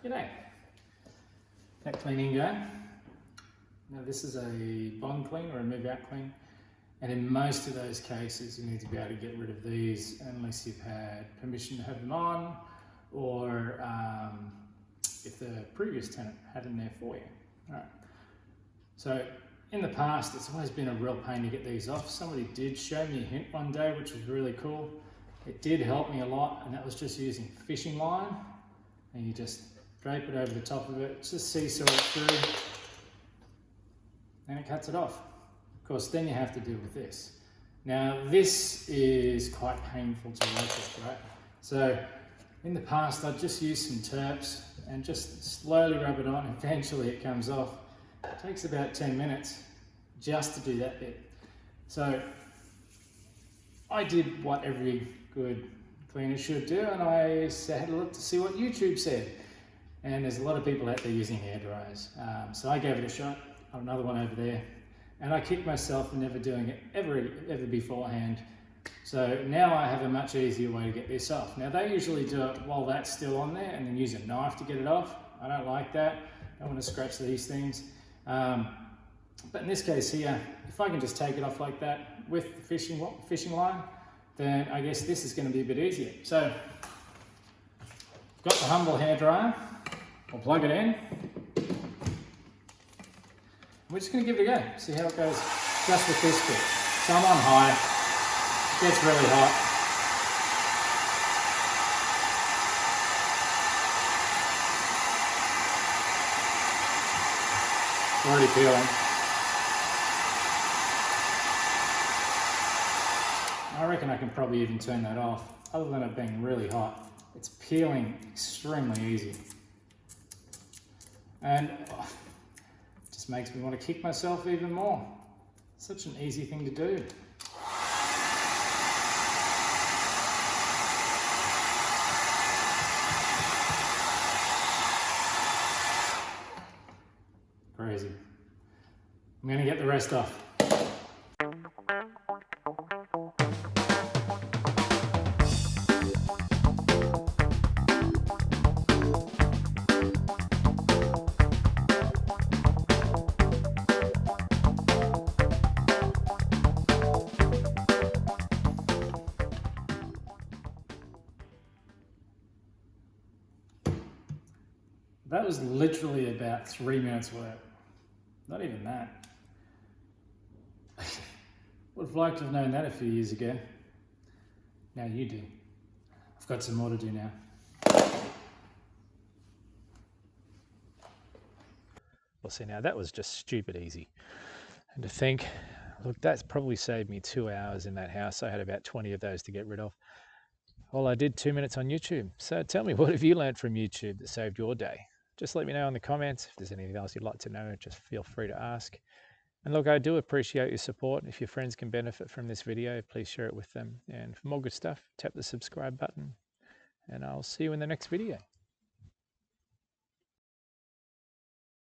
G'day. That cleaning go. Now this is a bond clean or a move out clean, and in most of those cases you need to be able to get rid of these unless you've had permission to have them on, or if the previous tenant had them there for you. Alright. So in the past it's always been a real pain to get these off. Somebody did show me a hint one day which was really cool. It did help me a lot, and that was just using fishing line, and you just drape it over the top of it, just seesaw it through, and it cuts it off. Of course, then you have to deal with this. Now, this is quite painful to work with, right? So, in the past, I'd just use some terps and just slowly rub it on. Eventually, it comes off. It takes about 10 minutes just to do that bit. So, I did what every good cleaner should do, and I had a look to see what YouTube said. And there's a lot of people out there using hair dryers. So I gave it a shot. I've another one over there. And I kicked myself for never doing it ever beforehand. So now I have a much easier way to get this off. Now they usually do it while that's still on there and then use a knife to get it off. I don't like that. I don't want to scratch these things. But in this case here, if I can just take it off like that with the fishing line, then I guess this is going to be a bit easier. So I've got the Humble hairdryer. I'll plug it in. We're just going to give it a go, see how it goes just with this bit. So I'm on high, it gets really hot. It's already peeling. I reckon I can probably even turn that off, other than it being really hot. It's peeling extremely easy. And it just makes me want to kick myself even more. Such an easy thing to do. Crazy. I'm going to get the rest off. That was literally about 3 minutes work. Not even that. Would have liked to have known that a few years ago. Now you do. I've got some more to do now. Well, see, now that was just stupid easy. And to think, look, that's probably saved me 2 hours in that house. I had about 20 of those to get rid of. Well, I did 2 minutes on YouTube. So tell me, what have you learned from YouTube that saved your day? Just let me know in the comments. If there's anything else you'd like to know, just feel free to ask. And look, I do appreciate your support. If your friends can benefit from this video, please share it with them. And for more good stuff, tap the subscribe button. And I'll see you in the next video.